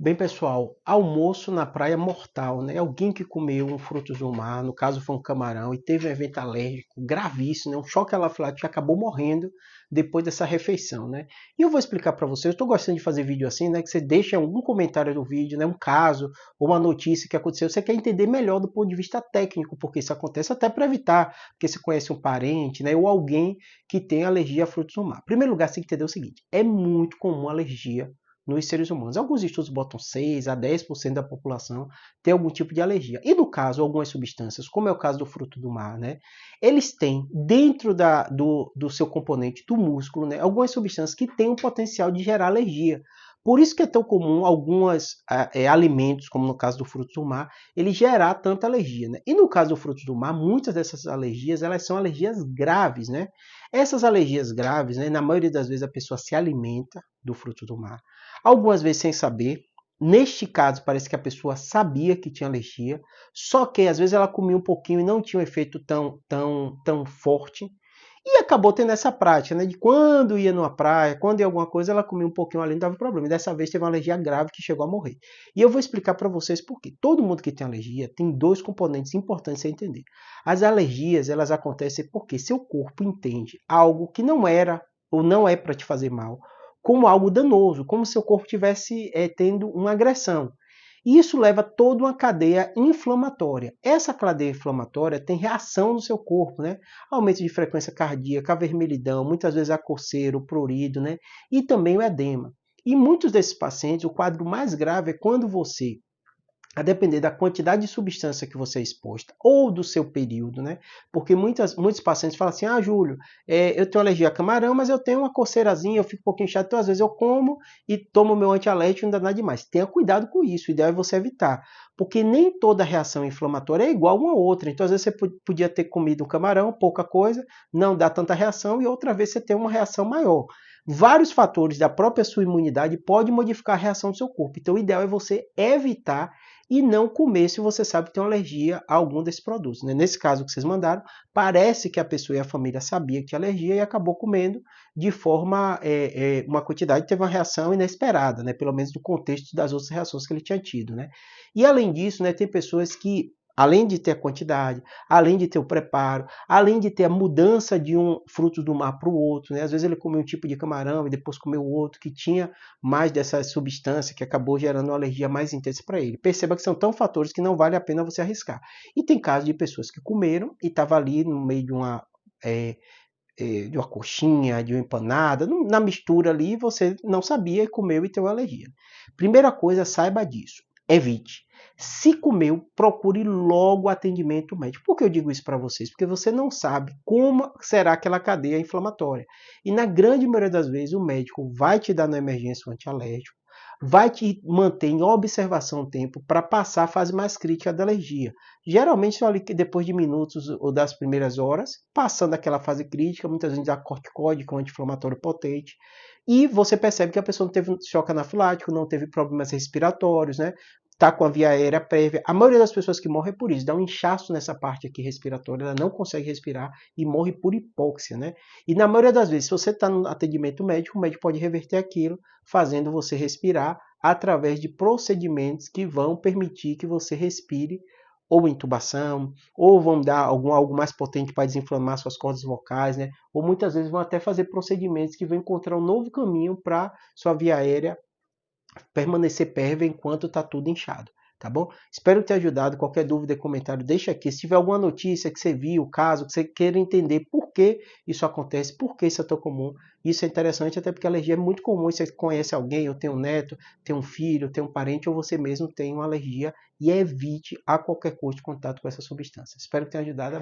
Bem, pessoal, almoço na praia mortal, né? Alguém que comeu um frutos do mar, no caso foi um camarão, e teve um evento alérgico gravíssimo, né? Um choque anafilático e acabou morrendo depois dessa refeição, né? E eu vou explicar para vocês, eu estou gostando de fazer vídeo assim, né? Que você deixa algum comentário do vídeo, né? Um caso ou uma notícia que aconteceu, você quer entender melhor do ponto de vista técnico, porque isso acontece até para evitar, porque você conhece um parente, né? Ou alguém que tem alergia a frutos do mar. Em primeiro lugar, você tem que entender o seguinte, é muito comum alergia nos seres humanos. Alguns estudos botam 6 a 10% da população ter algum tipo de alergia. E no caso, algumas substâncias, como é o caso do fruto do mar, né? Eles têm dentro do seu componente do músculo, né, algumas substâncias que têm o potencial de gerar alergia. Por isso que é tão comum alguns alimentos, como no caso do fruto do mar, ele gerar tanta alergia, né? E no caso do fruto do mar, muitas dessas alergias, elas são alergias graves, né? Essas alergias graves, né, na maioria das vezes a pessoa se alimenta do fruto do mar, algumas vezes sem saber. Neste caso, parece que a pessoa sabia que tinha alergia, só que às vezes ela comia um pouquinho e não tinha um efeito tão forte. E acabou tendo essa prática, né? De quando ia numa praia, quando ia alguma coisa, ela comia um pouquinho ali, não dava problema. E dessa vez teve uma alergia grave que chegou a morrer. E eu vou explicar para vocês por quê. Todo mundo que tem alergia tem dois componentes importantes a entender. As alergias, elas acontecem porque seu corpo entende algo que não era ou não é para te fazer mal, como algo danoso, como se seu corpo estivesse tendo uma agressão. E isso leva toda uma cadeia inflamatória. Essa cadeia inflamatória tem reação no seu corpo, né? Aumento de frequência cardíaca, a vermelhidão, muitas vezes a coceira, o prurido, né? E também o edema. E muitos desses pacientes, o quadro mais grave é quando você, a depender da quantidade de substância que você é exposta ou do seu período, né? Porque muitos pacientes falam assim, Júlio, eu tenho alergia a camarão, mas eu tenho uma coceirazinha, eu fico um pouquinho chato, então às vezes eu como e tomo meu antialérgico e não dá nada demais. Tenha cuidado com isso, o ideal é você evitar, porque nem toda reação inflamatória é igual uma outra. Então às vezes você podia ter comido um camarão, pouca coisa, não dá tanta reação, e outra vez você tem uma reação maior. Vários fatores da própria sua imunidade podem modificar a reação do seu corpo. Então o ideal é você evitar e não comer se você sabe que tem uma alergia a algum desses produtos, né? Nesse caso que vocês mandaram, parece que a pessoa e a família sabia que tinha alergia e acabou comendo de forma, uma quantidade, teve uma reação inesperada, né? Pelo menos no contexto das outras reações que ele tinha tido, né? E além disso, né, tem pessoas que, além de ter a quantidade, além de ter o preparo, além de ter a mudança de um fruto do mar para o outro, né? Às vezes ele comeu um tipo de camarão e depois comeu outro que tinha mais dessa substância que acabou gerando uma alergia mais intensa para ele. Perceba que são tão fatores que não vale a pena você arriscar. E tem casos de pessoas que comeram e estavam ali no meio de uma coxinha, de uma empanada, na mistura ali, você não sabia e comeu e teve uma alergia. Primeira coisa, saiba disso. Evite. Se comeu, procure logo atendimento médico. Por que eu digo isso para vocês? Porque você não sabe como será aquela cadeia inflamatória. E na grande maioria das vezes, o médico vai te dar na emergência um antialérgico, vai te manter em observação o tempo para passar a fase mais crítica da alergia. Geralmente, ali depois de minutos ou das primeiras horas, passando aquela fase crítica, muitas vezes dá corticóide, que é um anti-inflamatório potente, e você percebe que a pessoa não teve choque anafilático, não teve problemas respiratórios, né? Tá com a via aérea prévia. A maioria das pessoas que morrem é por isso, dá um inchaço nessa parte aqui respiratória, ela não consegue respirar e morre por hipóxia, né? E na maioria das vezes, se você está no atendimento médico, o médico pode reverter aquilo, fazendo você respirar através de procedimentos que vão permitir que você respire, ou intubação, ou vão dar algo mais potente para desinflamar suas cordas vocais, né? Ou muitas vezes vão até fazer procedimentos que vão encontrar um novo caminho para sua via aérea permanecer pérvia enquanto está tudo inchado, tá bom? Espero ter ajudado. Qualquer dúvida, comentário, deixa aqui. Se tiver alguma notícia que você viu, caso, que você queira entender por que isso acontece, por que isso é tão comum, isso é interessante, até porque a alergia é muito comum. Você conhece alguém, ou tem um neto, tem um filho, tem um parente, ou você mesmo tem uma alergia, e evite a qualquer custo contato com essa substância. Espero ter ajudado. Abraço.